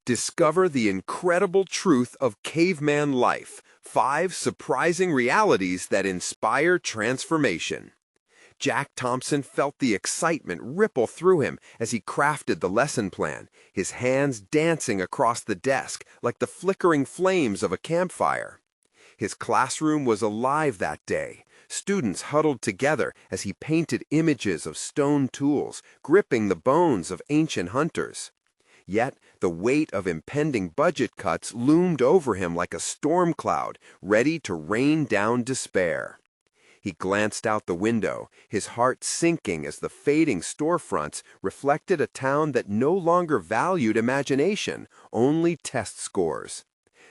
Discover the incredible truth of caveman life. 5 surprising realities that inspire transformation. Jack Thompson felt the excitement ripple through him as he crafted the lesson plan, his hands dancing across the desk like the flickering flames of a campfire. His classroom was alive that day. Students huddled together as he painted images of stone tools, gripping the bones of ancient hunters. Yet the weight of impending budget cuts loomed over him like a storm cloud, ready to rain down despair. He glanced out the window, his heart sinking as the fading storefronts reflected a town that no longer valued imagination, only test scores.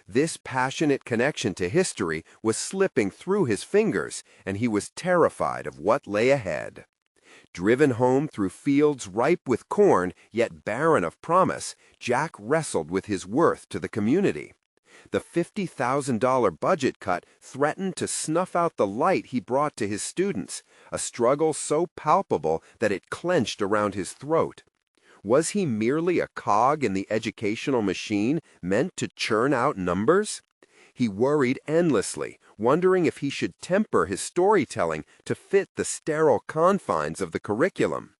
This passionate connection to history was slipping through his fingers, and he was terrified of what lay ahead. Driven home through fields ripe with corn, yet barren of promise, Jack wrestled with his worth to the community. The $50,000 budget cut threatened to snuff out the light he brought to his students, a struggle so palpable that it clenched around his throat. Was he merely a cog in the educational machine meant to churn out numbers? He worried endlessly, wondering if he should temper his storytelling to fit the sterile confines of the curriculum.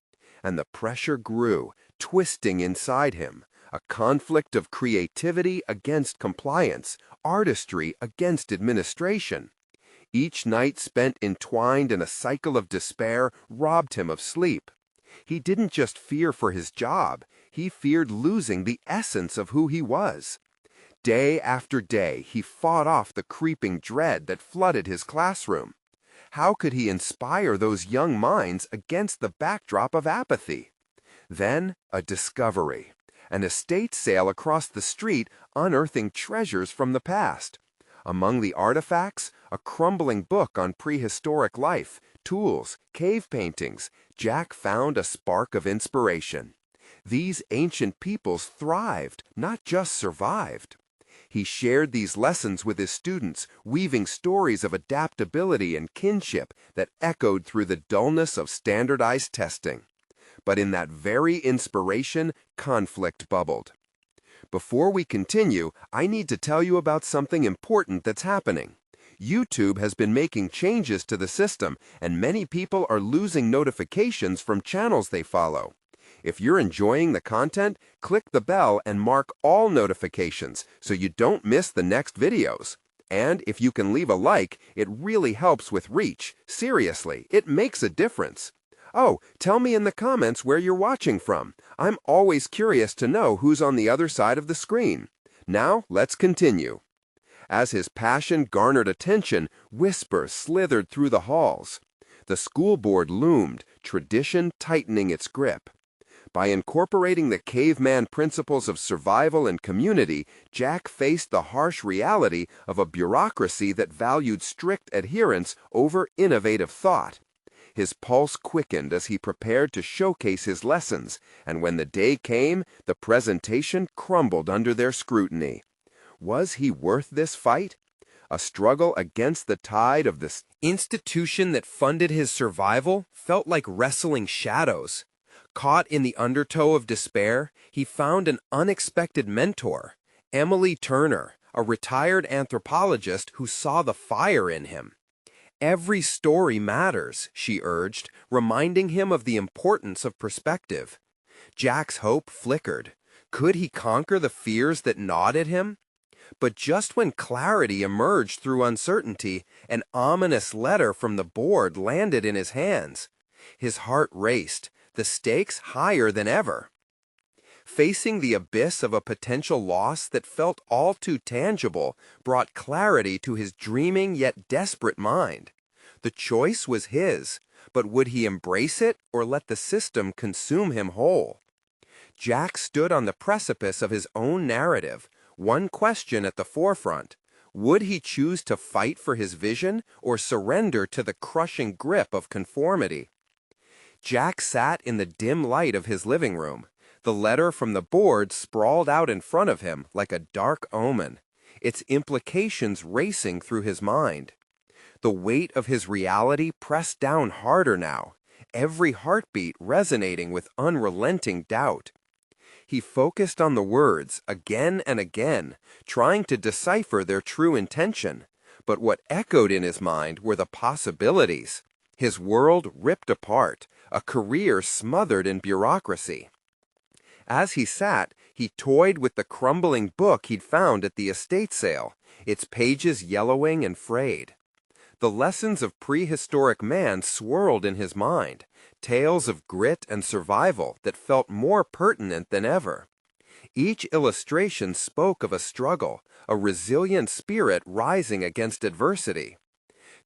And the pressure grew, twisting inside him, a conflict of creativity against compliance, artistry against administration. Each night spent entwined in a cycle of despair robbed him of sleep. He didn't just fear for his job, he feared losing the essence of who he was. Day after day, he fought off the creeping dread that flooded his classroom. How could he inspire those young minds against the backdrop of apathy? Then, a discovery. An estate sale across the street unearthing treasures from the past. Among the artifacts, a crumbling book on prehistoric life, tools, cave paintings. Jack found a spark of inspiration. These ancient peoples thrived, not just survived. He shared these lessons with his students, weaving stories of adaptability and kinship that echoed through the dullness of standardized testing. But in that very inspiration, conflict bubbled. Before we continue, I need to tell you about something important that's happening. YouTube has been making changes to the system, and many people are losing notifications from channels they follow. If you're enjoying the content, click the bell and mark all notifications so you don't miss the next videos. And if you can leave a like, it really helps with reach. Seriously, it makes a difference. Oh, tell me in the comments where you're watching from. I'm always curious to know who's on the other side of the screen. Now, let's continue. As his passion garnered attention, whispers slithered through the halls. The school board loomed, tradition tightening its grip. By incorporating the caveman principles of survival and community, Jack faced the harsh reality of a bureaucracy that valued strict adherence over innovative thought. His pulse quickened as he prepared to showcase his lessons, and when the day came, the presentation crumbled under their scrutiny. Was he worth this fight? A struggle against the tide of this institution that funded his survival felt like wrestling shadows. Caught in the undertow of despair, he found an unexpected mentor, Emily Turner, a retired anthropologist who saw the fire in him. Every story matters, she urged, reminding him of the importance of perspective. Jack's hope flickered. Could he conquer the fears that gnawed at him? But just when clarity emerged through uncertainty, an ominous letter from the board landed in his hands. His heart raced, the stakes higher than ever. Facing the abyss of a potential loss that felt all too tangible brought clarity to his dreaming yet desperate mind. The choice was his, but would he embrace it or let the system consume him whole? Jack stood on the precipice of his own narrative, one question at the forefront. Would he choose to fight for his vision or surrender to the crushing grip of conformity? Jack sat in the dim light of his living room. The letter from the board sprawled out in front of him like a dark omen, its implications racing through his mind. The weight of his reality pressed down harder now, every heartbeat resonating with unrelenting doubt. He focused on the words again and again, trying to decipher their true intention. But what echoed in his mind were the possibilities. His world ripped apart, a career smothered in bureaucracy. As he sat, he toyed with the crumbling book he'd found at the estate sale, its pages yellowing and frayed. The lessons of prehistoric man swirled in his mind, tales of grit and survival that felt more pertinent than ever. Each illustration spoke of a struggle, a resilient spirit rising against adversity.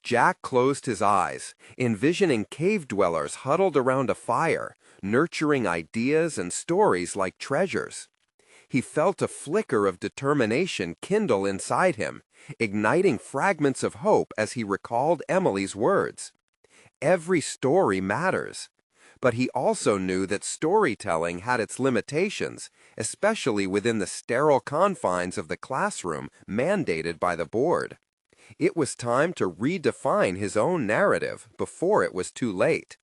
Jack closed his eyes, envisioning cave dwellers huddled around a fire, nurturing ideas and stories like treasures. He felt a flicker of determination kindle inside him, igniting fragments of hope as he recalled Emily's words. Every story matters. But he also knew that storytelling had its limitations, especially within the sterile confines of the classroom mandated by the board. It was time to redefine his own narrative before it was too late.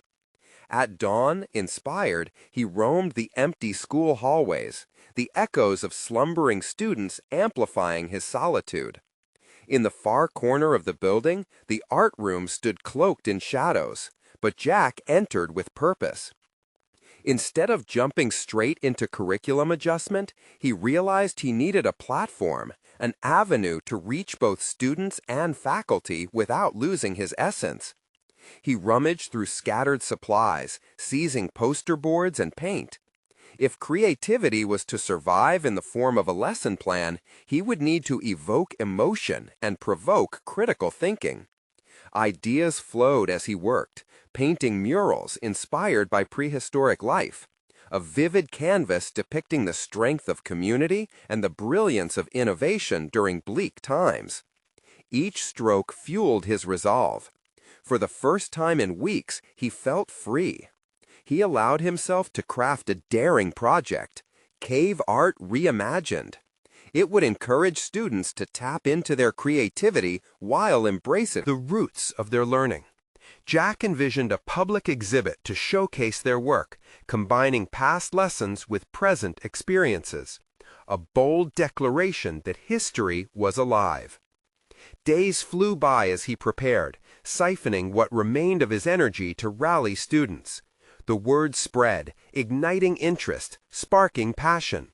At dawn, inspired, he roamed the empty school hallways, the echoes of slumbering students amplifying his solitude. In the far corner of the building, the art room stood cloaked in shadows, but Jack entered with purpose. Instead of jumping straight into curriculum adjustment, he realized he needed a platform, an avenue to reach both students and faculty without losing his essence. He rummaged through scattered supplies, seizing poster boards and paint. If creativity was to survive in the form of a lesson plan, he would need to evoke emotion and provoke critical thinking. Ideas flowed as he worked, painting murals inspired by prehistoric life, a vivid canvas depicting the strength of community and the brilliance of innovation during bleak times. Each stroke fueled his resolve. For the first time in weeks, he felt free. He allowed himself to craft a daring project, Cave Art Reimagined. It would encourage students to tap into their creativity while embracing the roots of their learning. Jack envisioned a public exhibit to showcase their work, combining past lessons with present experiences, a bold declaration that history was alive. Days flew by as he prepared, siphoning what remained of his energy to rally students. The word spread, igniting interest, sparking passion.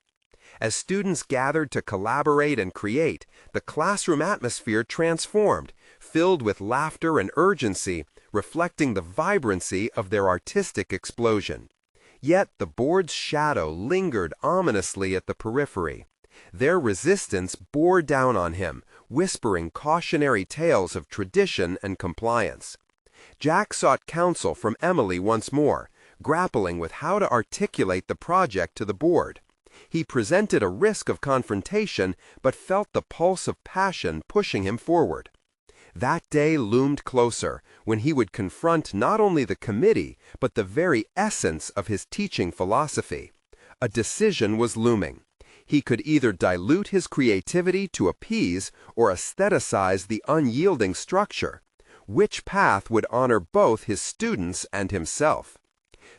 As students gathered to collaborate and create, the classroom atmosphere transformed, filled with laughter and urgency, reflecting the vibrancy of their artistic explosion. Yet the board's shadow lingered ominously at the periphery. Their resistance bore down on him, whispering cautionary tales of tradition and compliance. Jack sought counsel from Emily once more, grappling with how to articulate the project to the board. He presented a risk of confrontation, but felt the pulse of passion pushing him forward. That day loomed closer, when he would confront not only the committee, but the very essence of his teaching philosophy. A decision was looming. He could either dilute his creativity to appease or aestheticize the unyielding structure. Which path would honor both his students and himself?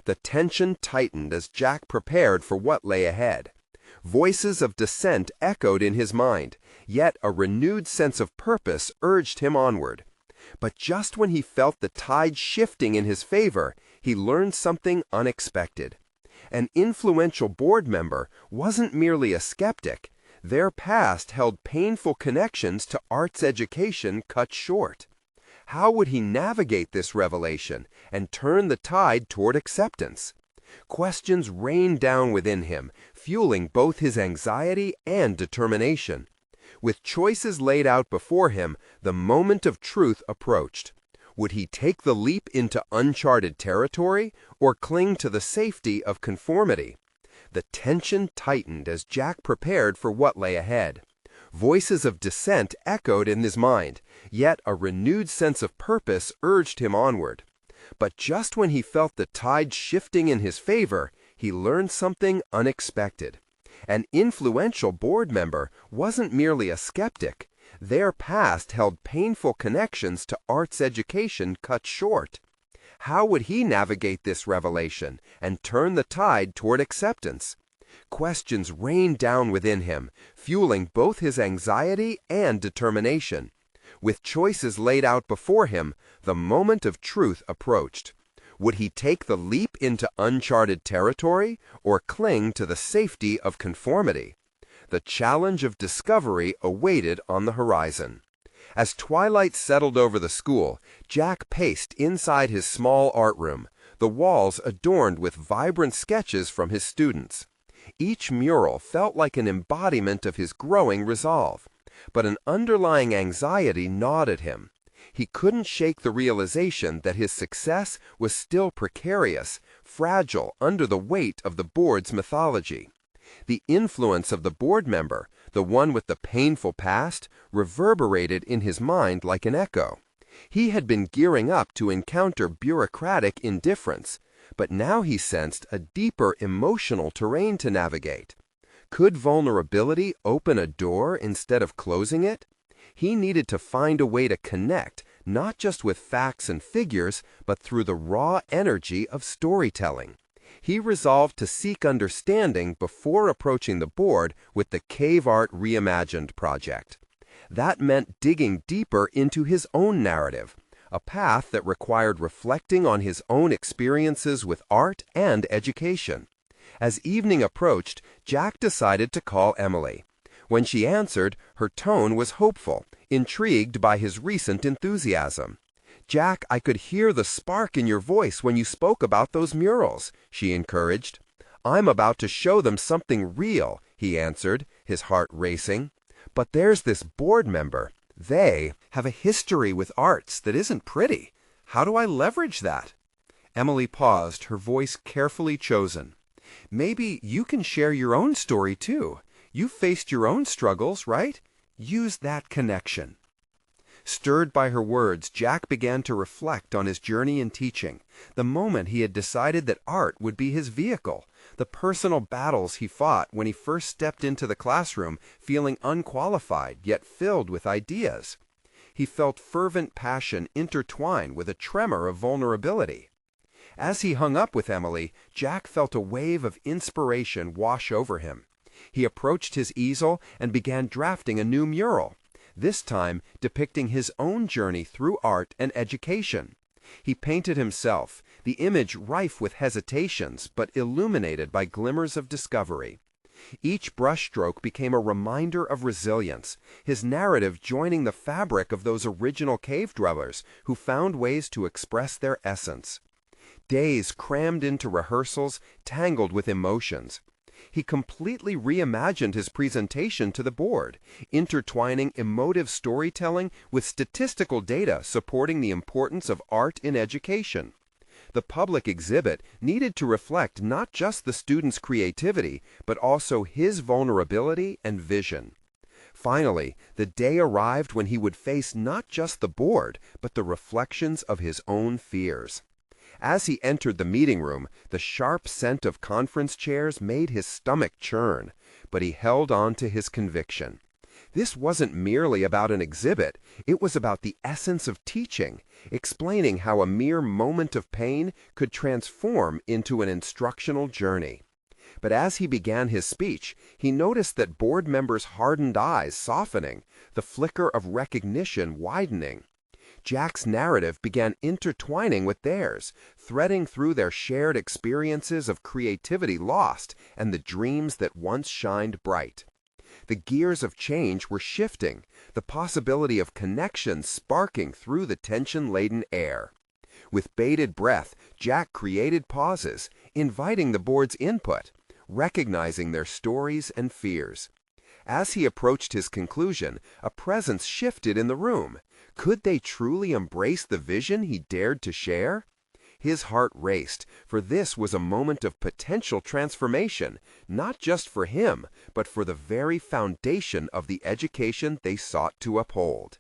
The tension tightened as Jack prepared for what lay ahead. Voices of dissent echoed in his mind, yet a renewed sense of purpose urged him onward. But just when he felt the tide shifting in his favor, he learned something unexpected. An influential board member wasn't merely a skeptic. Their past held painful connections to arts education cut short. How would he navigate this revelation and turn the tide toward acceptance? Questions rained down within him, fueling both his anxiety and determination. With choices laid out before him, the moment of truth approached. Would he take the leap into uncharted territory or cling to the safety of conformity? The tension tightened as Jack prepared for what lay ahead. Voices of dissent echoed in his mind, yet a renewed sense of purpose urged him onward. But just when he felt the tide shifting in his favor, he learned something unexpected. An influential board member wasn't merely a skeptic. Their past held painful connections to arts education cut short. How would he navigate this revelation and turn the tide toward acceptance? Questions rained down within him, fueling both his anxiety and determination. With choices laid out before him, the moment of truth approached. Would he take the leap into uncharted territory or cling to the safety of conformity? The challenge of discovery awaited on the horizon. As twilight settled over the school, Jack paced inside his small art room, the walls adorned with vibrant sketches from his students. Each mural felt like an embodiment of his growing resolve, but an underlying anxiety gnawed at him. He couldn't shake the realization that his success was still precarious, fragile under the weight of the board's mythology. The influence of the board member, the one with the painful past, reverberated in his mind like an echo. He had been gearing up to encounter bureaucratic indifference, but now he sensed a deeper emotional terrain to navigate. Could vulnerability open a door instead of closing it? He needed to find a way to connect, not just with facts and figures, but through the raw energy of storytelling. He resolved to seek understanding before approaching the board with the Cave Art Reimagined project. That meant digging deeper into his own narrative, a path that required reflecting on his own experiences with art and education. As evening approached, Jack decided to call Emily. When she answered, her tone was hopeful, intrigued by his recent enthusiasm. "Jack, I could hear the spark in your voice when you spoke about those murals," she encouraged. "I'm about to show them something real," he answered, his heart racing. "But there's this board member. They have a history with arts that isn't pretty. How do I leverage that?" Emily paused, her voice carefully chosen. "Maybe you can share your own story too. You've faced your own struggles, right? Use that connection." Stirred by her words, Jack began to reflect on his journey in teaching, the moment he had decided that art would be his vehicle, the personal battles he fought when he first stepped into the classroom feeling unqualified yet filled with ideas. He felt fervent passion intertwine with a tremor of vulnerability. As he hung up with Emily, Jack felt a wave of inspiration wash over him. He approached his easel and began drafting a new mural, this time depicting his own journey through art and education. He painted himself, the image rife with hesitations but illuminated by glimmers of discovery. Each brushstroke became a reminder of resilience, his narrative joining the fabric of those original cave dwellers who found ways to express their essence. Days crammed into rehearsals, tangled with emotions. He completely reimagined his presentation to the board, intertwining emotive storytelling with statistical data supporting the importance of art in education. The public exhibit needed to reflect not just the students' creativity, but also his vulnerability and vision. Finally, the day arrived when he would face not just the board, but the reflections of his own fears. As he entered the meeting room, the sharp scent of conference chairs made his stomach churn, but he held on to his conviction. This wasn't merely about an exhibit, it was about the essence of teaching, explaining how a mere moment of pain could transform into an instructional journey. But as he began his speech, he noticed that board members' hardened eyes softening, the flicker of recognition widening. Jack's narrative began intertwining with theirs, threading through their shared experiences of creativity lost and the dreams that once shined bright. The gears of change were shifting, the possibility of connection sparking through the tension-laden air. With bated breath, Jack created pauses, inviting the board's input, recognizing their stories and fears. As he approached his conclusion, a presence shifted in the room. Could they truly embrace the vision he dared to share? His heart raced, for this was a moment of potential transformation, not just for him, but for the very foundation of the education they sought to uphold.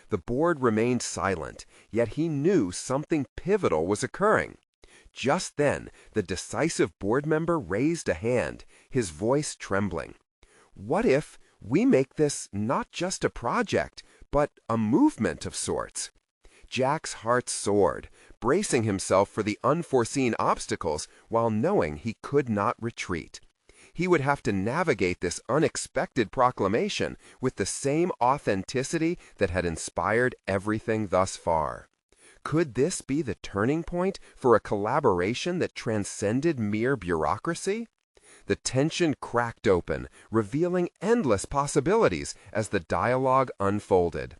The board remained silent, yet he knew something pivotal was occurring. Just then, the decisive board member raised a hand, his voice trembling. "What if we make this not just a project, but a movement of sorts?" Jack's heart soared, bracing himself for the unforeseen obstacles while knowing he could not retreat. He would have to navigate this unexpected proclamation with the same authenticity that had inspired everything thus far. Could this be the turning point for a collaboration that transcended mere bureaucracy? The tension cracked open, revealing endless possibilities as the dialogue unfolded.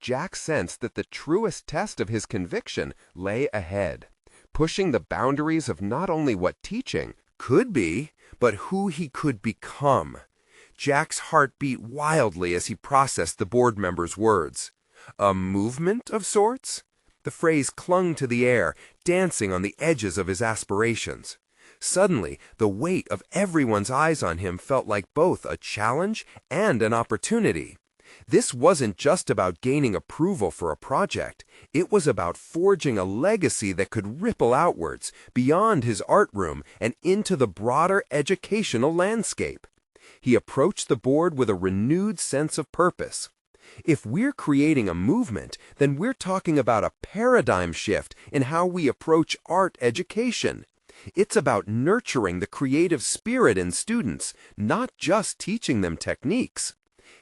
Jack sensed that the truest test of his conviction lay ahead, pushing the boundaries of not only what teaching could be, but who he could become. Jack's heart beat wildly as he processed the board member's words. A movement of sorts? The phrase clung to the air, dancing on the edges of his aspirations. Suddenly, the weight of everyone's eyes on him felt like both a challenge and an opportunity. This wasn't just about gaining approval for a project. It was about forging a legacy that could ripple outwards, beyond his art room and into the broader educational landscape. He approached the board with a renewed sense of purpose. If we're creating a movement, then we're talking about a paradigm shift in how we approach art education. It's about nurturing the creative spirit in students, not just teaching them techniques.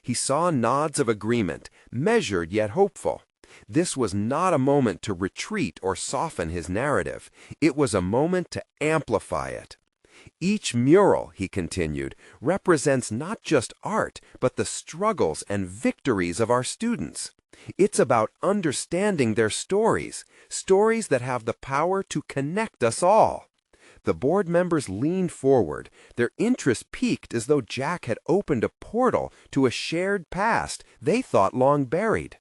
He saw nods of agreement, measured yet hopeful. This was not a moment to retreat or soften his narrative. It was a moment to amplify it. Each mural, he continued, represents not just art, but the struggles and victories of our students. It's about understanding their stories, stories that have the power to connect us all. The board members leaned forward, their interest piqued as though Jack had opened a portal to a shared past they thought long buried.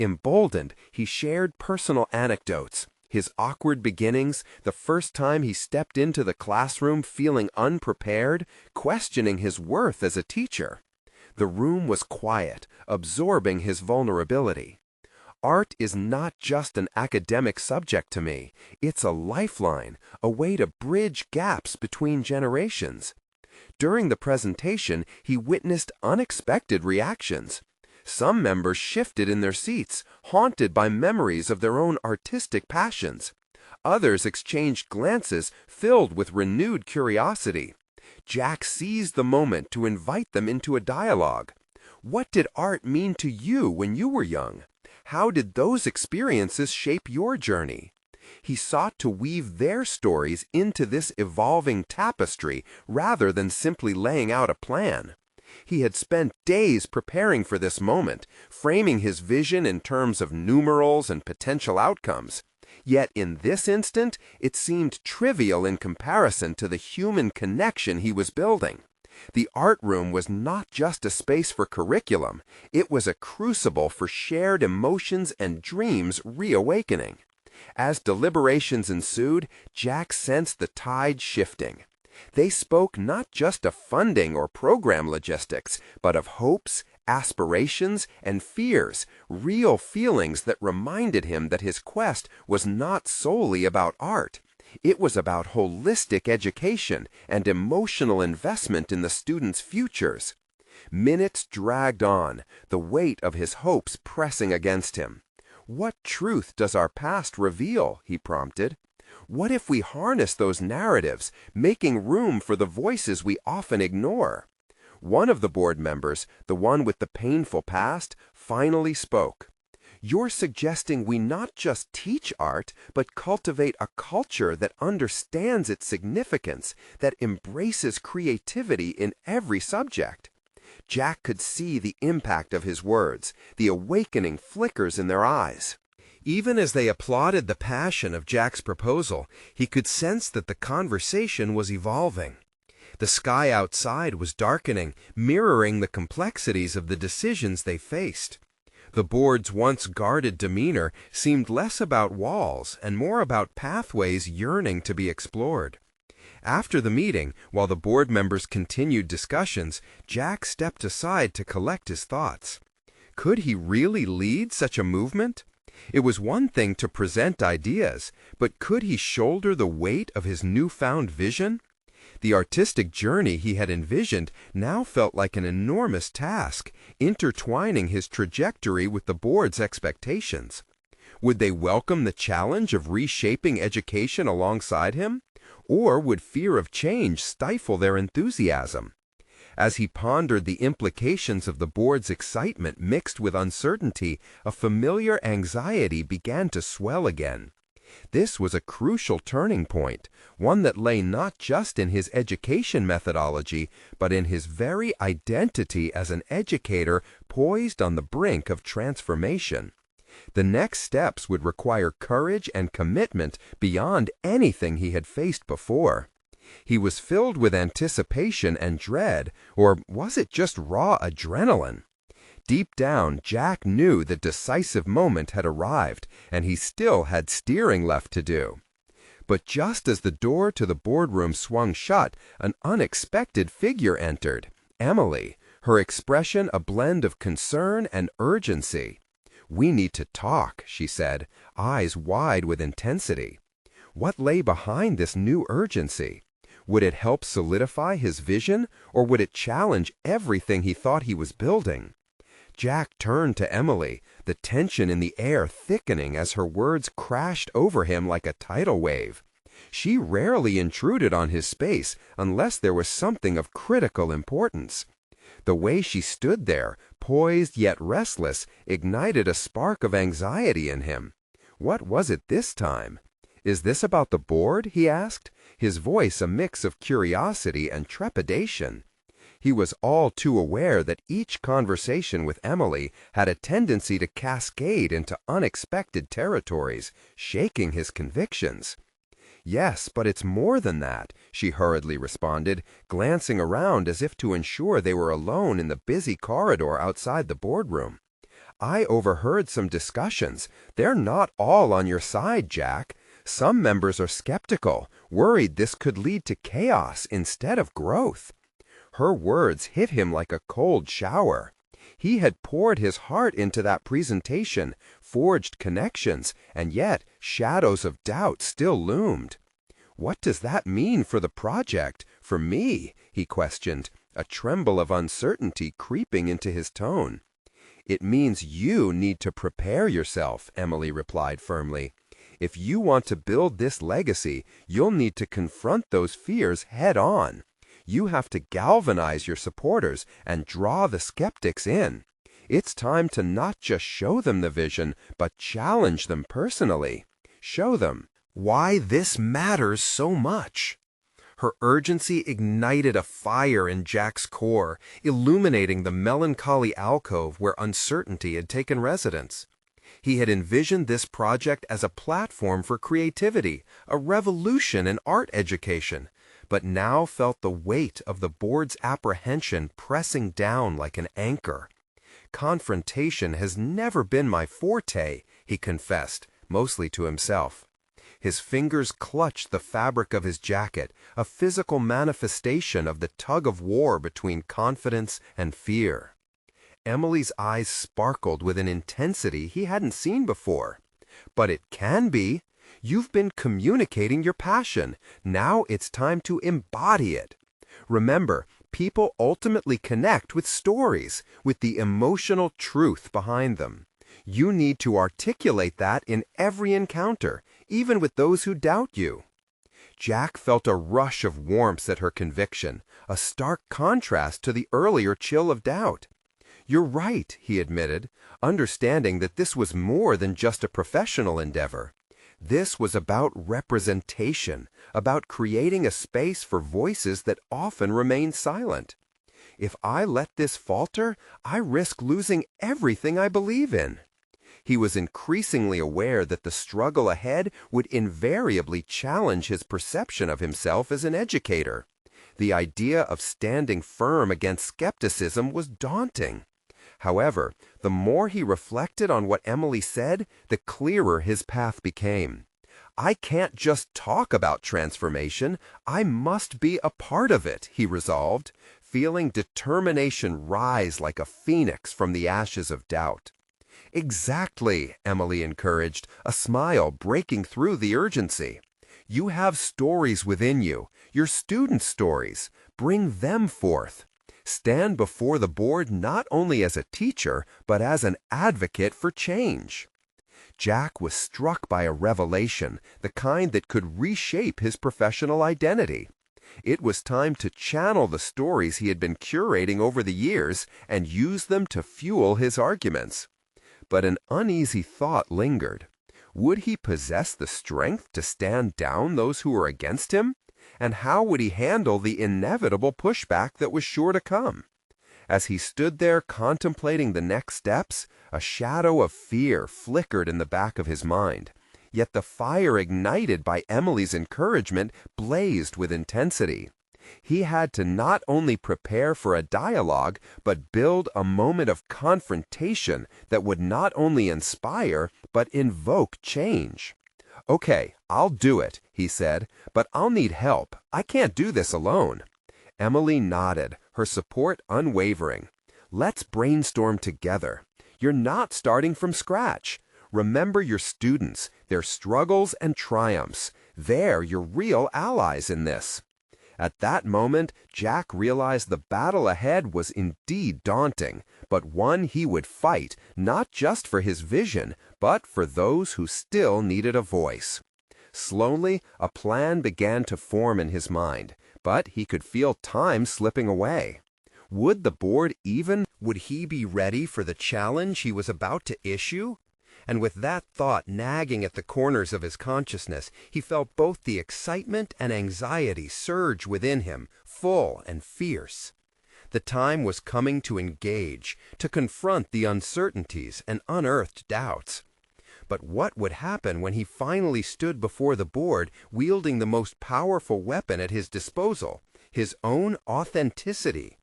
Emboldened, he shared personal anecdotes, his awkward beginnings, the first time he stepped into the classroom feeling unprepared, questioning his worth as a teacher. The room was quiet, absorbing his vulnerability. Art is not just an academic subject to me. It's a lifeline, a way to bridge gaps between generations. During the presentation, he witnessed unexpected reactions. Some members shifted in their seats, haunted by memories of their own artistic passions. Others exchanged glances filled with renewed curiosity. Jack seized the moment to invite them into a dialogue. What did art mean to you when you were young? How did those experiences shape your journey? He sought to weave their stories into this evolving tapestry rather than simply laying out a plan. He had spent days preparing for this moment, framing his vision in terms of numerals and potential outcomes. Yet in this instant, it seemed trivial in comparison to the human connection he was building. The art room was not just a space for curriculum, it was a crucible for shared emotions and dreams reawakening. As deliberations ensued, Jack sensed the tide shifting. They spoke not just of funding or program logistics, but of hopes, aspirations, and fears, real feelings that reminded him that his quest was not solely about art. It was about holistic education and emotional investment in the students' futures. Minutes dragged on, the weight of his hopes pressing against him. What truth does our past reveal? He prompted. What if we harness those narratives, making room for the voices we often ignore? One of the board members, the one with the painful past, finally spoke. You're suggesting we not just teach art, but cultivate a culture that understands its significance, that embraces creativity in every subject. Jack could see the impact of his words, the awakening flickers in their eyes. Even as they applauded the passion of Jack's proposal, he could sense that the conversation was evolving. The sky outside was darkening, mirroring the complexities of the decisions they faced. The board's once guarded demeanor seemed less about walls and more about pathways yearning to be explored. After the meeting, while the board members continued discussions, Jack stepped aside to collect his thoughts. Could he really lead such a movement? It was one thing to present ideas, but could he shoulder the weight of his newfound vision? The artistic journey he had envisioned now felt like an enormous task, intertwining his trajectory with the board's expectations. Would they welcome the challenge of reshaping education alongside him? Or would fear of change stifle their enthusiasm? As he pondered the implications of the board's excitement mixed with uncertainty, a familiar anxiety began to swell again. This was a crucial turning point, one that lay not just in his education methodology, but in his very identity as an educator poised on the brink of transformation. The next steps would require courage and commitment beyond anything he had faced before. He was filled with anticipation and dread, or was it just raw adrenaline? Deep down, Jack knew the decisive moment had arrived, and he still had steering left to do. But just as the door to the boardroom swung shut, an unexpected figure entered, Emily, her expression a blend of concern and urgency. "We need to talk," she said, eyes wide with intensity. What lay behind this new urgency? Would it help solidify his vision, or would it challenge everything he thought he was building? Jack turned to Emily, the tension in the air thickening as her words crashed over him like a tidal wave. She rarely intruded on his space unless there was something of critical importance. The way she stood there, poised yet restless, ignited a spark of anxiety in him. What was it this time? "Is this about the board?" he asked, his voice a mix of curiosity and trepidation. He was all too aware that each conversation with Emily had a tendency to cascade into unexpected territories, shaking his convictions. "Yes, but it's more than that," she hurriedly responded, glancing around as if to ensure they were alone in the busy corridor outside the boardroom. "I overheard some discussions. They're not all on your side, Jack. Some members are skeptical, worried this could lead to chaos instead of growth." Her words hit him like a cold shower. He had poured his heart into that presentation, forged connections, and yet shadows of doubt still loomed. "What does that mean for the project, for me?" he questioned, a tremble of uncertainty creeping into his tone. "It means you need to prepare yourself," Emily replied firmly. "If you want to build this legacy, you'll need to confront those fears head on. You have to galvanize your supporters and draw the skeptics in. It's time to not just show them the vision, but challenge them personally. Show them why this matters so much." Her urgency ignited a fire in Jack's core, illuminating the melancholy alcove where uncertainty had taken residence. He had envisioned this project as a platform for creativity, a revolution in art education, but now felt the weight of the board's apprehension pressing down like an anchor. "Confrontation has never been my forte," he confessed, mostly to himself. His fingers clutched the fabric of his jacket, a physical manifestation of the tug-of-war between confidence and fear. Emily's eyes sparkled with an intensity he hadn't seen before. "But it can be. You've been communicating your passion. Now it's time to embody it. Remember, people ultimately connect with stories, with the emotional truth behind them. You need to articulate that in every encounter, even with those who doubt you." Jack felt a rush of warmth at her conviction, a stark contrast to the earlier chill of doubt. "You're right," he admitted, understanding that this was more than just a professional endeavor. This was about representation, about creating a space for voices that often remain silent. "If I let this falter, I risk losing everything I believe in." He was increasingly aware that the struggle ahead would invariably challenge his perception of himself as an educator. The idea of standing firm against skepticism was daunting. However, the more he reflected on what Emily said, the clearer his path became. "I can't just talk about transformation, I must be a part of it," he resolved, feeling determination rise like a phoenix from the ashes of doubt. "Exactly," Emily encouraged, a smile breaking through the urgency. "You have stories within you, your students' stories. Bring them forth. Stand before the board not only as a teacher, but as an advocate for change." Jack was struck by a revelation, the kind that could reshape his professional identity. It was time to channel the stories he had been curating over the years and use them to fuel his arguments. But an uneasy thought lingered. Would he possess the strength to stand down those who were against him? And how would he handle the inevitable pushback that was sure to come? As he stood there contemplating the next steps, a shadow of fear flickered in the back of his mind. Yet the fire ignited by Emily's encouragement blazed with intensity. He had to not only prepare for a dialogue, but build a moment of confrontation that would not only inspire, but invoke change. "Okay, I'll do it," he said, "but I'll need help. I can't do this alone." Emily nodded, her support unwavering. "Let's brainstorm together. You're not starting from scratch. Remember your students, their struggles and triumphs. They're your real allies in this." At that moment, Jack realized the battle ahead was indeed daunting, but one he would fight, not just for his vision, but for those who still needed a voice. Slowly, a plan began to form in his mind, but he could feel time slipping away. Would the board would he be ready for the challenge he was about to issue? And with that thought nagging at the corners of his consciousness, he felt both the excitement and anxiety surge within him, full and fierce. The time was coming to engage, to confront the uncertainties and unearthed doubts. But what would happen when he finally stood before the board, wielding the most powerful weapon at his disposal, his own authenticity?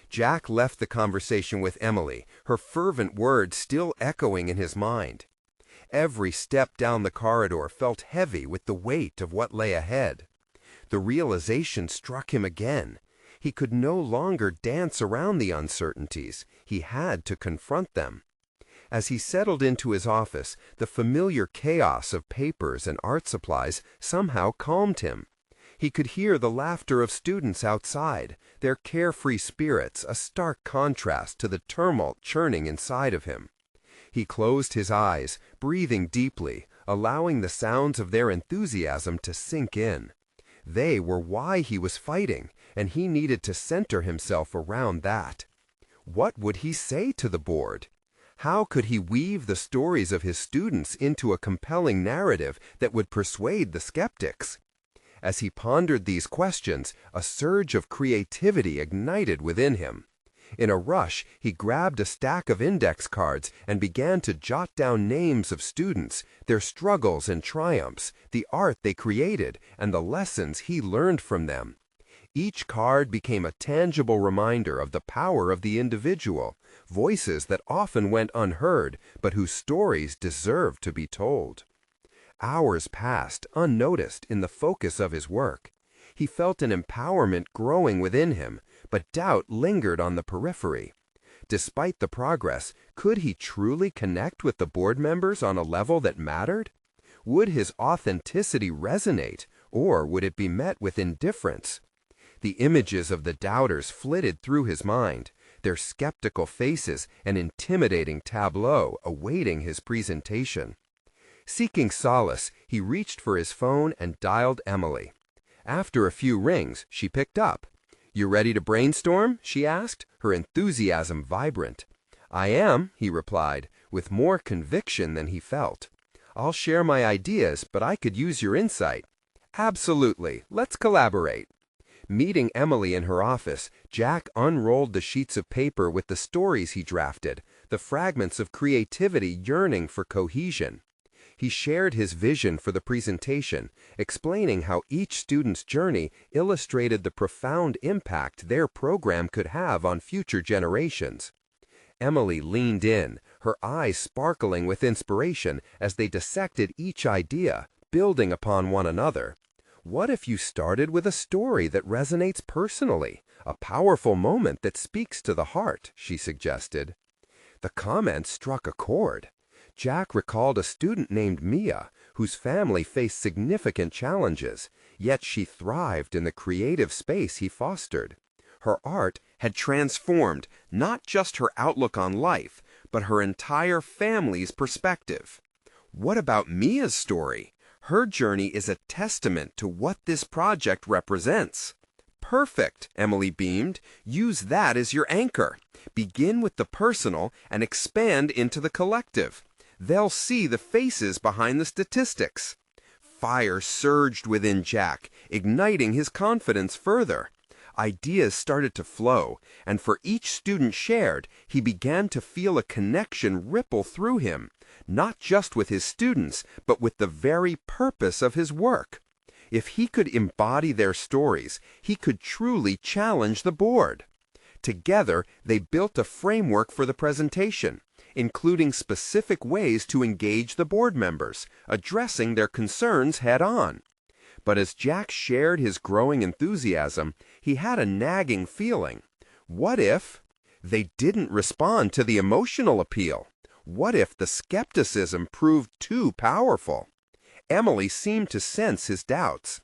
Jack left the conversation with Emily, her fervent words still echoing in his mind. Every step down the corridor felt heavy with the weight of what lay ahead. The realization struck him again. He could no longer dance around the uncertainties. He had to confront them. As he settled into his office, the familiar chaos of papers and art supplies somehow calmed him. He could hear the laughter of students outside, their carefree spirits a stark contrast to the tumult churning inside of him. He closed his eyes, breathing deeply, allowing the sounds of their enthusiasm to sink in. They were why he was fighting, and he needed to center himself around that. What would he say to the board? How could he weave the stories of his students into a compelling narrative that would persuade the skeptics? As he pondered these questions, a surge of creativity ignited within him. In a rush, he grabbed a stack of index cards and began to jot down names of students, their struggles and triumphs, the art they created, and the lessons he learned from them. Each card became a tangible reminder of the power of the individual, voices that often went unheard, but whose stories deserved to be told. Hours passed, unnoticed, in the focus of his work. He felt an empowerment growing within him, but doubt lingered on the periphery. Despite the progress, could he truly connect with the board members on a level that mattered? Would his authenticity resonate, or would it be met with indifference? The images of the doubters flitted through his mind, their skeptical faces an intimidating tableau awaiting his presentation. Seeking solace, he reached for his phone and dialed Emily. After a few rings, she picked up. "You ready to brainstorm?" she asked, her enthusiasm vibrant. "I am," he replied, with more conviction than he felt. "I'll share my ideas, but I could use your insight." "Absolutely. Let's collaborate." Meeting Emily in her office, Jack unrolled the sheets of paper with the stories he drafted, the fragments of creativity yearning for cohesion. He shared his vision for the presentation, explaining how each student's journey illustrated the profound impact their program could have on future generations. Emily leaned in, her eyes sparkling with inspiration as they dissected each idea, building upon one another. "What if you started with a story that resonates personally, a powerful moment that speaks to the heart?" she suggested. The comment struck a chord. Jack recalled a student named Mia, whose family faced significant challenges, yet she thrived in the creative space he fostered. Her art had transformed not just her outlook on life, but her entire family's perspective. What about Mia's story? Her journey is a testament to what this project represents. Perfect, Emily beamed. Use that as your anchor. Begin with the personal and expand into the collective. They'll see the faces behind the statistics. Fire surged within Jack, igniting his confidence further. Ideas started to flow, and for each student shared, he began to feel a connection ripple through him, not just with his students, but with the very purpose of his work. If he could embody their stories, he could truly challenge the board. Together, they built a framework for the presentation, including specific ways to engage the board members, addressing their concerns head-on. But as Jack shared his growing enthusiasm, he had a nagging feeling. What if they didn't respond to the emotional appeal? What if the skepticism proved too powerful? Emily seemed to sense his doubts.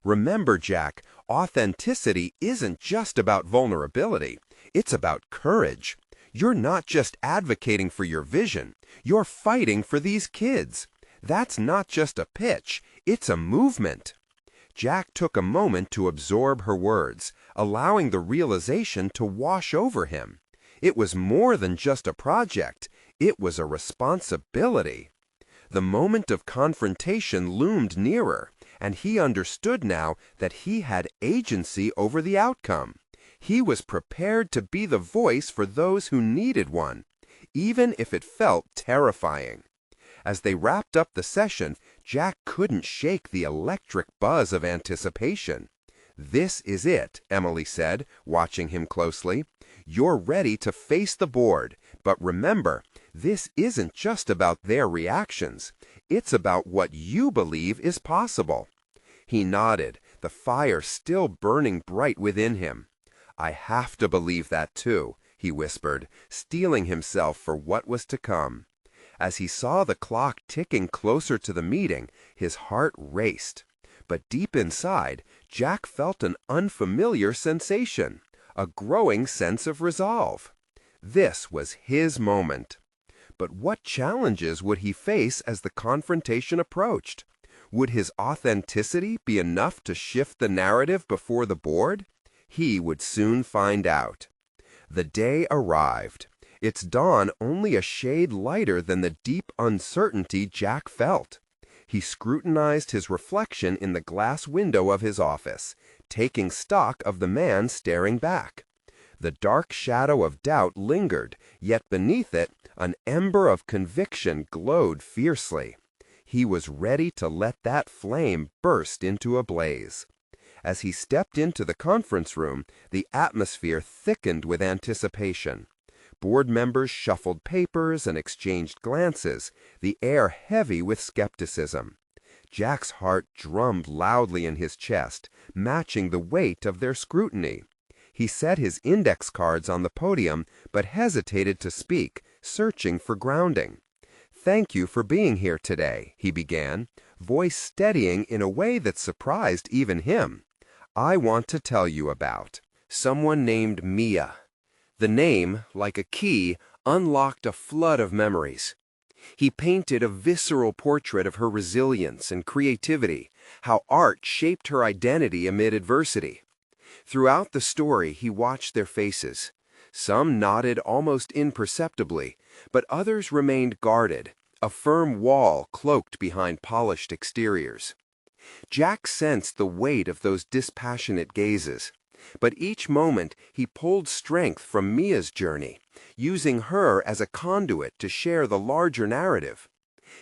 Remember, Jack, authenticity isn't just about vulnerability. It's about courage. You're not just advocating for your vision. You're fighting for these kids. That's not just a pitch. It's a movement. Jack took a moment to absorb her words, allowing the realization to wash over him. It was more than just a project. It was a responsibility. The moment of confrontation loomed nearer, and he understood now that he had agency over the outcome. He was prepared to be the voice for those who needed one, even if it felt terrifying. As they wrapped up the session, Jack couldn't shake the electric buzz of anticipation. "This is it," Emily said, watching him closely. "You're ready to face the board, but remember, this isn't just about their reactions. It's about what you believe is possible." He nodded, the fire still burning bright within him. "I have to believe that too," he whispered, steeling himself for what was to come. As he saw the clock ticking closer to the meeting, his heart raced. But deep inside, Jack felt an unfamiliar sensation, a growing sense of resolve. This was his moment. But what challenges would he face as the confrontation approached? Would his authenticity be enough to shift the narrative before the board? He would soon find out. The day arrived. Its dawn only a shade lighter than the deep uncertainty Jack felt. He scrutinized his reflection in the glass window of his office, taking stock of the man staring back. The dark shadow of doubt lingered, yet beneath it, an ember of conviction glowed fiercely. He was ready to let that flame burst into a blaze. As he stepped into the conference room, the atmosphere thickened with anticipation. Board members shuffled papers and exchanged glances, the air heavy with skepticism. Jack's heart drummed loudly in his chest, matching the weight of their scrutiny. He set his index cards on the podium, but hesitated to speak, searching for grounding. "Thank you for being here today," he began, voice steadying in a way that surprised even him. "I want to tell you about someone named Mia." The name, like a key, unlocked a flood of memories. He painted a visceral portrait of her resilience and creativity, how art shaped her identity amid adversity. Throughout the story, he watched their faces. Some nodded almost imperceptibly, but others remained guarded, a firm wall cloaked behind polished exteriors. Jack sensed the weight of those dispassionate gazes. But each moment he pulled strength from Mia's journey, using her as a conduit to share the larger narrative.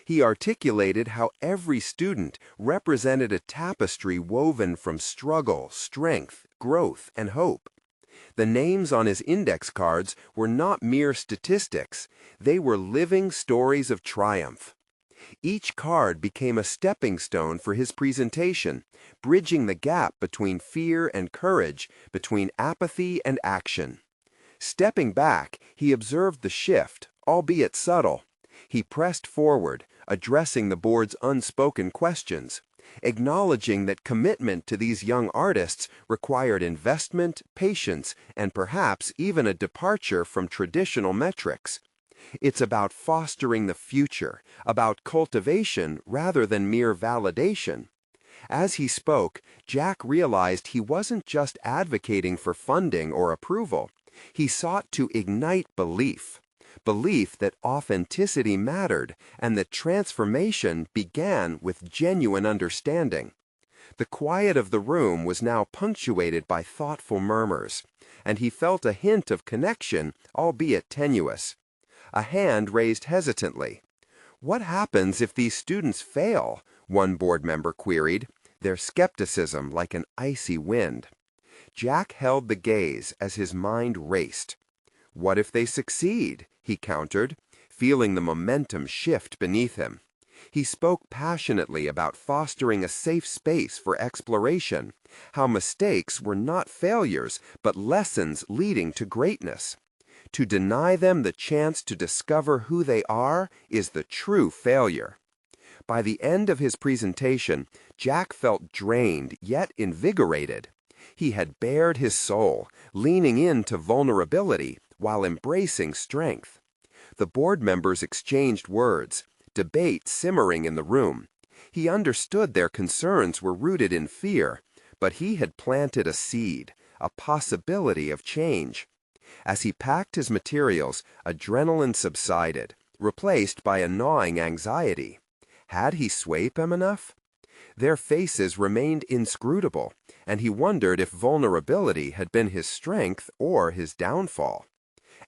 He articulated how every student represented a tapestry woven from struggle, strength, growth, and hope. The names on his index cards were not mere statistics. They were living stories of triumph. Each card became a stepping stone for his presentation, bridging the gap between fear and courage, between apathy and action. Stepping back, he observed the shift, albeit subtle. He pressed forward, addressing the board's unspoken questions, acknowledging that commitment to these young artists required investment, patience, and perhaps even a departure from traditional metrics. It's about fostering the future, about cultivation rather than mere validation. As he spoke, Jack realized he wasn't just advocating for funding or approval. He sought to ignite belief. Belief that authenticity mattered and that transformation began with genuine understanding. The quiet of the room was now punctuated by thoughtful murmurs, and he felt a hint of connection, albeit tenuous. A hand raised hesitantly. "What happens if these students fail?" one board member queried, their skepticism like an icy wind. Jack held the gaze as his mind raced. "What if they succeed?" he countered, feeling the momentum shift beneath him. He spoke passionately about fostering a safe space for exploration, how mistakes were not failures but lessons leading to greatness. To deny them the chance to discover who they are is the true failure. By the end of his presentation, Jack felt drained yet invigorated. He had bared his soul, leaning into vulnerability while embracing strength. The board members exchanged words, debate simmering in the room. He understood their concerns were rooted in fear, but he had planted a seed, a possibility of change. As he packed his materials, adrenaline subsided, replaced by a gnawing anxiety. Had he swayed them enough? Their faces remained inscrutable, and he wondered if vulnerability had been his strength or his downfall.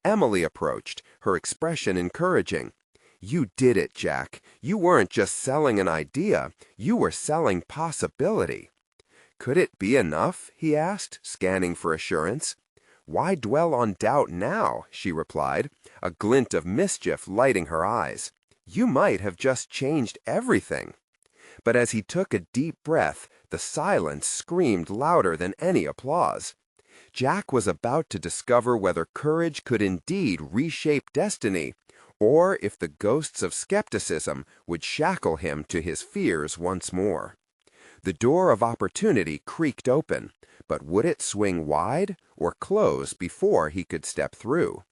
Emily approached, her expression encouraging. "You did it, Jack. You weren't just selling an idea, you were selling possibility." "Could it be enough?" he asked, scanning for assurance. "Why dwell on doubt now?" she replied, a glint of mischief lighting her eyes. "You might have just changed everything." But as he took a deep breath, the silence screamed louder than any applause. Jack was about to discover whether courage could indeed reshape destiny, or if the ghosts of skepticism would shackle him to his fears once more. The door of opportunity creaked open, but would it swing wide or close before he could step through?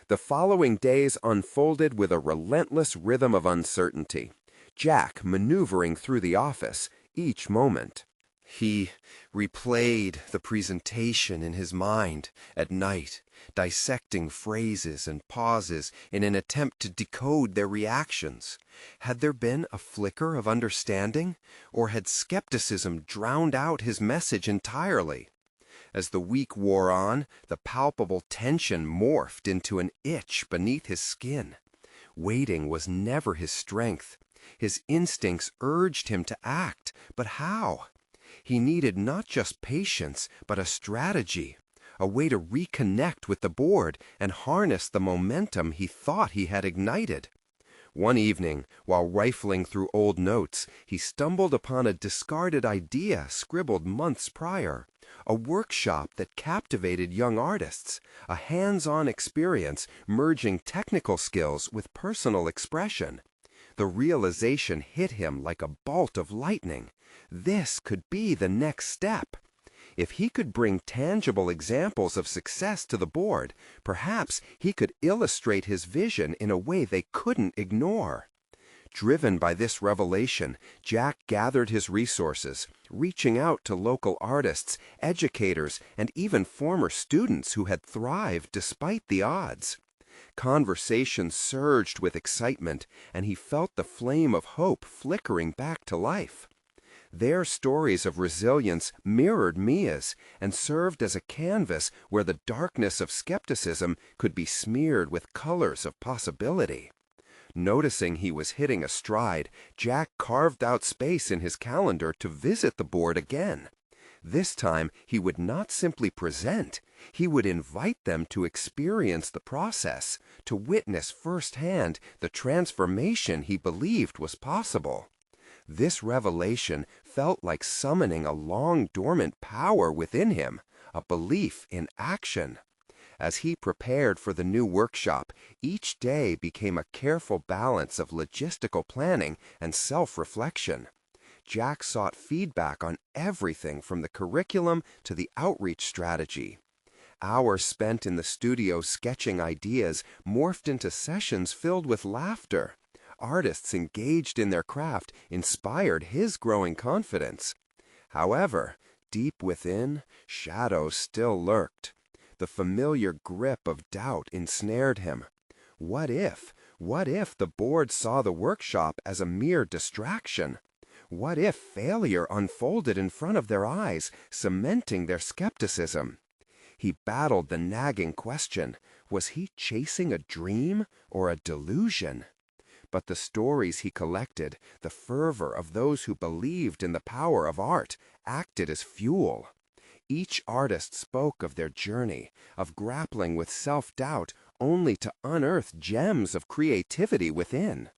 The following days unfolded with a relentless rhythm of uncertainty, Jack maneuvering through the office each moment. He replayed the presentation in his mind at night, dissecting phrases and pauses in an attempt to decode their reactions. Had there been a flicker of understanding, or had skepticism drowned out his message entirely? As the week wore on, the palpable tension morphed into an itch beneath his skin. Waiting was never his strength. His instincts urged him to act, but how? He needed not just patience, but a strategy, a way to reconnect with the board and harness the momentum he thought he had ignited. One evening, while rifling through old notes, he stumbled upon a discarded idea scribbled months prior, a workshop that captivated young artists, a hands-on experience merging technical skills with personal expression. The realization hit him like a bolt of lightning. This could be the next step. If he could bring tangible examples of success to the board, perhaps he could illustrate his vision in a way they couldn't ignore. Driven by this revelation, Jack gathered his resources, reaching out to local artists, educators, and even former students who had thrived despite the odds. Conversation surged with excitement, and he felt the flame of hope flickering back to life. Their stories of resilience mirrored Mia's and served as a canvas where the darkness of skepticism could be smeared with colors of possibility. Noticing he was hitting a stride, Jack carved out space in his calendar to visit the board again. This time, he would not simply present, he would invite them to experience the process, to witness firsthand the transformation he believed was possible. This revelation felt like summoning a long-dormant power within him, a belief in action. As he prepared for the new workshop, each day became a careful balance of logistical planning and self-reflection. Jack sought feedback on everything from the curriculum to the outreach strategy. Hours spent in the studio sketching ideas morphed into sessions filled with laughter. Artists engaged in their craft inspired his growing confidence. However, deep within, shadows still lurked. The familiar grip of doubt ensnared him. What if the board saw the workshop as a mere distraction? What if failure unfolded in front of their eyes, cementing their skepticism? He battled the nagging question, was he chasing a dream or a delusion? But the stories he collected, the fervor of those who believed in the power of art, acted as fuel. Each artist spoke of their journey, of grappling with self-doubt only to unearth gems of creativity within.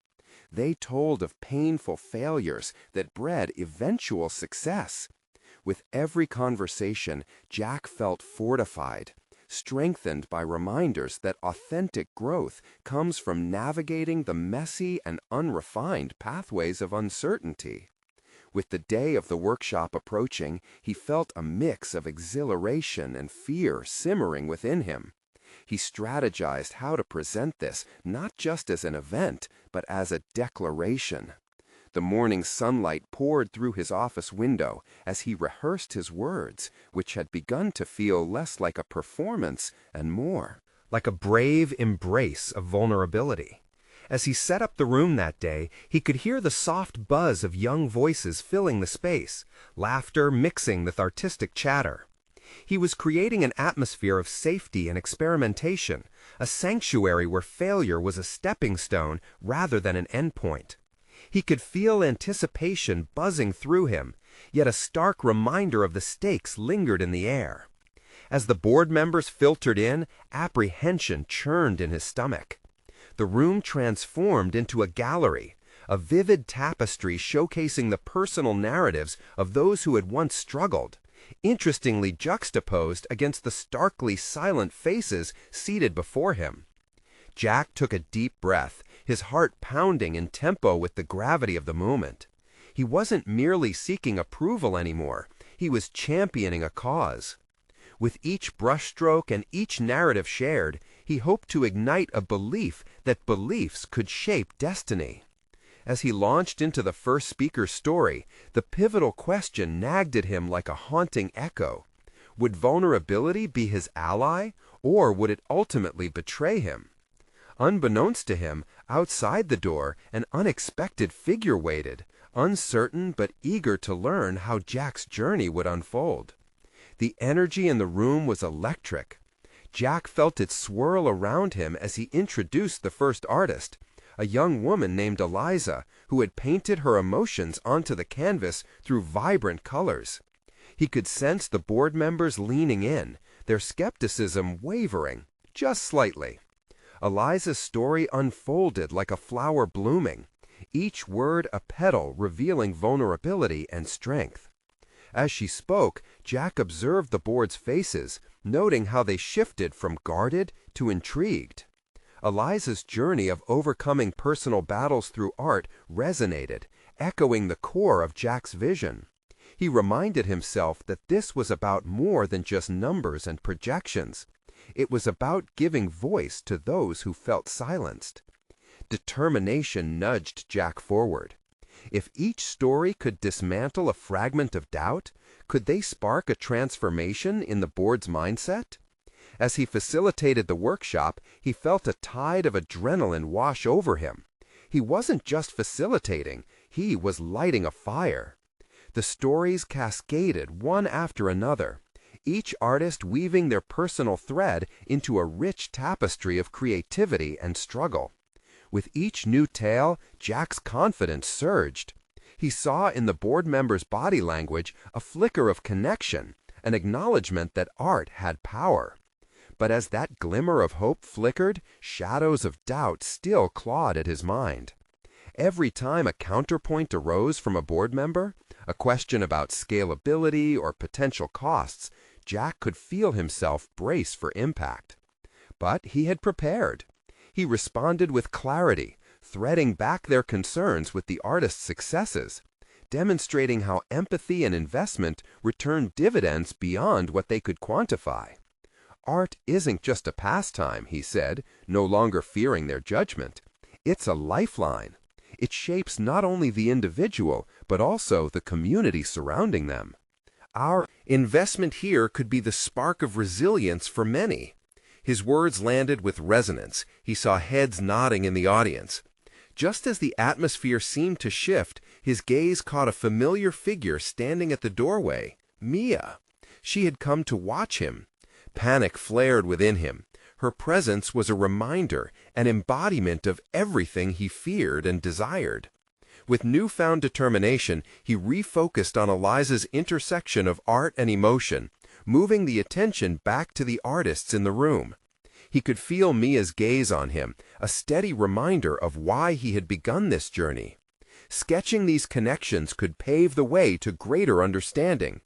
They told of painful failures that bred eventual success. With every conversation, Jack felt fortified, strengthened by reminders that authentic growth comes from navigating the messy and unrefined pathways of uncertainty. With the day of the workshop approaching, he felt a mix of exhilaration and fear simmering within him. He strategized how to present this not just as an event, but as a declaration. The morning sunlight poured through his office window as he rehearsed his words, which had begun to feel less like a performance and more like a brave embrace of vulnerability. As he set up the room that day, he could hear the soft buzz of young voices filling the space, laughter mixing with artistic chatter. He was creating an atmosphere of safety and experimentation, a sanctuary where failure was a stepping stone rather than an endpoint. He could feel anticipation buzzing through him, yet a stark reminder of the stakes lingered in the air. As the board members filtered in, apprehension churned in his stomach. The room transformed into a gallery, a vivid tapestry showcasing the personal narratives of those who had once struggled, interestingly juxtaposed against the starkly silent faces seated before him. Jack took a deep breath, his heart pounding in tempo with the gravity of the moment. He wasn't merely seeking approval anymore, he was championing a cause. With each brushstroke and each narrative shared, he hoped to ignite a belief that beliefs could shape destiny. As he launched into the first speaker's story, the pivotal question nagged at him like a haunting echo. Would vulnerability be his ally, or would it ultimately betray him? Unbeknownst to him, outside the door, an unexpected figure waited, uncertain but eager to learn how Jack's journey would unfold. The energy in the room was electric. Jack felt it swirl around him as he introduced the first artist, a young woman named Eliza, who had painted her emotions onto the canvas through vibrant colors. He could sense the board members leaning in, their skepticism wavering, just slightly. Eliza's story unfolded like a flower blooming, each word a petal revealing vulnerability and strength. As she spoke, Jack observed the board's faces, noting how they shifted from guarded to intrigued. Eliza's journey of overcoming personal battles through art resonated, echoing the core of Jack's vision. He reminded himself that this was about more than just numbers and projections. It was about giving voice to those who felt silenced. Determination nudged Jack forward. If each story could dismantle a fragment of doubt, could they spark a transformation in the board's mindset? As he facilitated the workshop, he felt a tide of adrenaline wash over him. He wasn't just facilitating, he was lighting a fire. The stories cascaded one after another, each artist weaving their personal thread into a rich tapestry of creativity and struggle. With each new tale, Jack's confidence surged. He saw in the board members' body language a flicker of connection, an acknowledgement that art had power. But as that glimmer of hope flickered, shadows of doubt still clawed at his mind. Every time a counterpoint arose from a board member, a question about scalability or potential costs, Jack could feel himself brace for impact. But he had prepared. He responded with clarity, threading back their concerns with the artist's successes, demonstrating how empathy and investment returned dividends beyond what they could quantify. Art isn't just a pastime, he said, no longer fearing their judgment. It's a lifeline. It shapes not only the individual, but also the community surrounding them. Our investment here could be the spark of resilience for many. His words landed with resonance. He saw heads nodding in the audience. Just as the atmosphere seemed to shift, his gaze caught a familiar figure standing at the doorway, Mia. She had come to watch him. Panic flared within him. Her presence was a reminder, an embodiment of everything he feared and desired. With newfound determination, he refocused on Eliza's intersection of art and emotion, moving the attention back to the artists in the room. He could feel Mia's gaze on him, a steady reminder of why he had begun this journey. Sketching these connections could pave the way to greater understanding.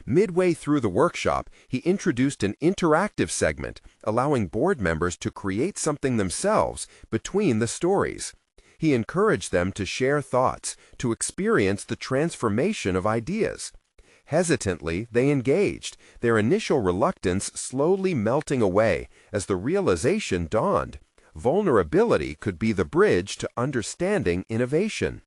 Midway through the workshop, he introduced an interactive segment, allowing board members to create something themselves between the stories. He encouraged them to share thoughts, to experience the transformation of ideas. Hesitantly, they engaged, their initial reluctance slowly melting away as the realization dawned. Vulnerability could be the bridge to understanding innovation.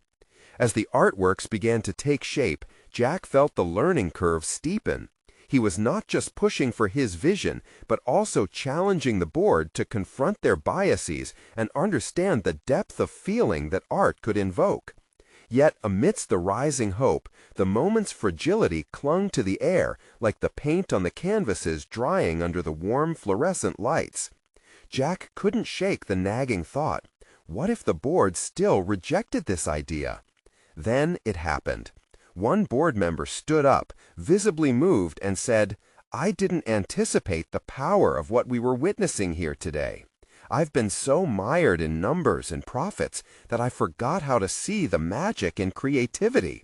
As the artworks began to take shape, Jack felt the learning curve steepen. He was not just pushing for his vision, but also challenging the board to confront their biases and understand the depth of feeling that art could invoke. Yet, amidst the rising hope, the moment's fragility clung to the air like the paint on the canvases drying under the warm fluorescent lights. Jack couldn't shake the nagging thought, what if the board still rejected this idea? Then it happened. One board member stood up, visibly moved, and said, "I didn't anticipate the power of what we were witnessing here today. I've been so mired in numbers and profits that I forgot how to see the magic in creativity."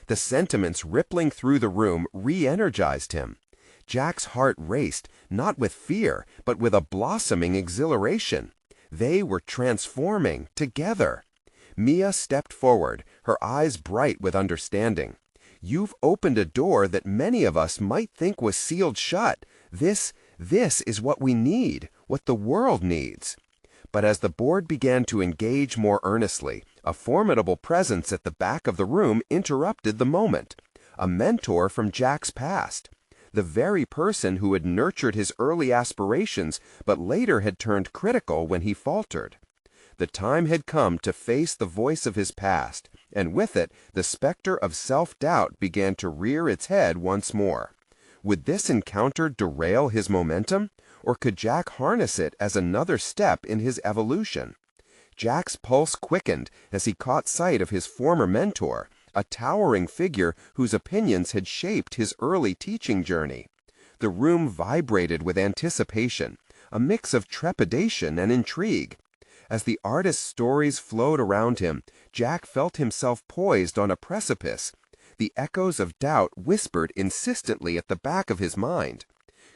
The sentiments rippling through the room re-energized him. Jack's heart raced, not with fear, but with a blossoming exhilaration. They were transforming together. Mia stepped forward, her eyes bright with understanding. "You've opened a door that many of us might think was sealed shut. This is what we need, what the world needs." But as the board began to engage more earnestly, a formidable presence at the back of the room interrupted the moment. A mentor from Jack's past. The very person who had nurtured his early aspirations, but later had turned critical when he faltered. The time had come to face the voice of his past, and with it, the specter of self-doubt began to rear its head once more. Would this encounter derail his momentum, or could Jack harness it as another step in his evolution? Jack's pulse quickened as he caught sight of his former mentor, a towering figure whose opinions had shaped his early teaching journey. The room vibrated with anticipation, a mix of trepidation and intrigue. As the artist's stories flowed around him, Jack felt himself poised on a precipice. The echoes of doubt whispered insistently at the back of his mind.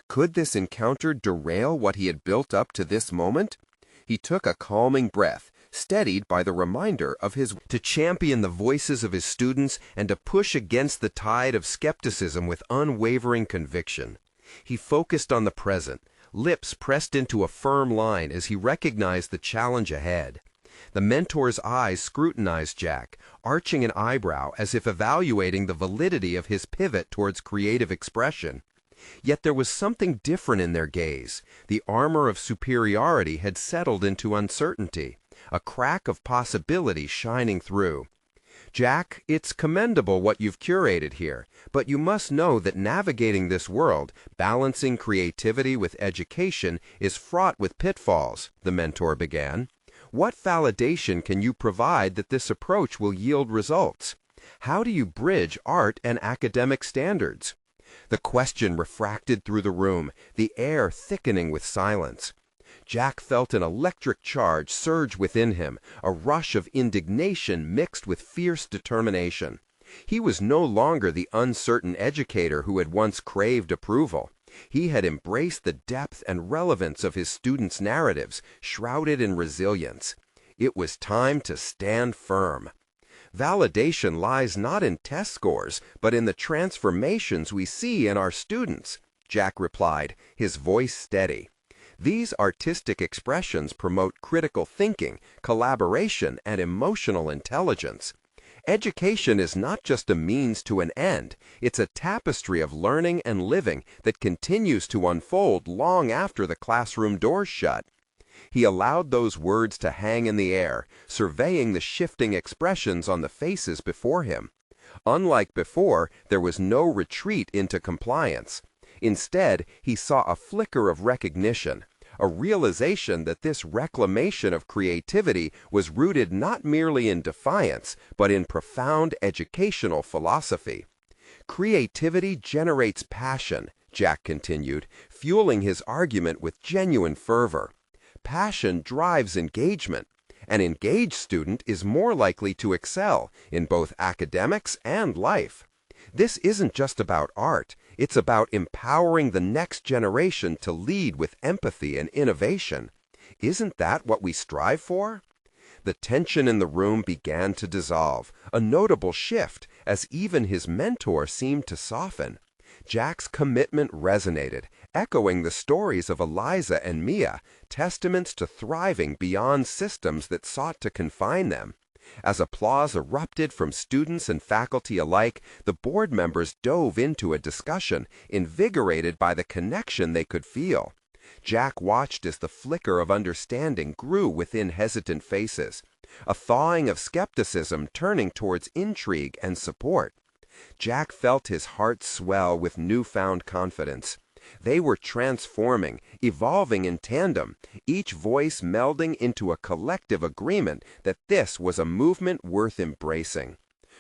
Could this encounter derail what he had built up to this moment? He took a calming breath, steadied by the reminder of his to champion the voices of his students and to push against the tide of skepticism with unwavering conviction. He focused on the present, lips pressed into a firm line as he recognized the challenge ahead. The mentor's eyes scrutinized Jack, arching an eyebrow as if evaluating the validity of his pivot towards creative expression. Yet there was something different in their gaze. The armor of superiority had settled into uncertainty, a crack of possibility shining through. "Jack, it's commendable what you've curated here, but you must know that navigating this world, balancing creativity with education, is fraught with pitfalls," the mentor began. "What validation can you provide that this approach will yield results? How do you bridge art and academic standards?" The question refracted through the room, the air thickening with silence. Jack felt an electric charge surge within him, a rush of indignation mixed with fierce determination. He was no longer the uncertain educator who had once craved approval. He had embraced the depth and relevance of his students' narratives, shrouded in resilience. It was time to stand firm. Validation lies not in test scores, but in the transformations we see in our students. Jack replied, his voice steady. These artistic expressions promote critical thinking, collaboration, and emotional intelligence. Education is not just a means to an end, it's a tapestry of learning and living that continues to unfold long after the classroom doors shut. He allowed those words to hang in the air, surveying the shifting expressions on the faces before him. Unlike before, there was no retreat into compliance. Instead, he saw a flicker of recognition, a realization that this reclamation of creativity was rooted not merely in defiance, but in profound educational philosophy. Creativity generates passion, Jack continued, fueling his argument with genuine fervor. Passion drives engagement. An engaged student is more likely to excel in both academics and life. This isn't just about art, it's about empowering the next generation to lead with empathy and innovation. Isn't that what we strive for? The tension in the room began to dissolve, a notable shift as even his mentor seemed to soften. Jack's commitment resonated, echoing the stories of Eliza and Mia, testaments to thriving beyond systems that sought to confine them. As applause erupted from students and faculty alike, the board members dove into a discussion, invigorated by the connection they could feel. Jack watched as the flicker of understanding grew within hesitant faces, a thawing of skepticism turning towards intrigue and support. Jack felt his heart swell with newfound confidence. They were transforming, evolving in tandem, each voice melding into a collective agreement that this was a movement worth embracing.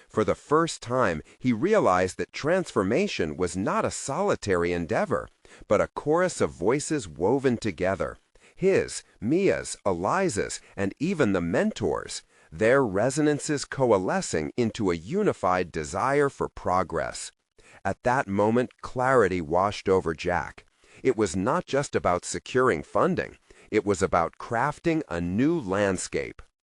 For the first time, he realized that transformation was not a solitary endeavor, but a chorus of voices woven together. His, Mia's, Eliza's, and even the mentor's, their resonances coalescing into a unified desire for progress. At that moment, clarity washed over Jack. It was not just about securing funding. It was about crafting a new landscape.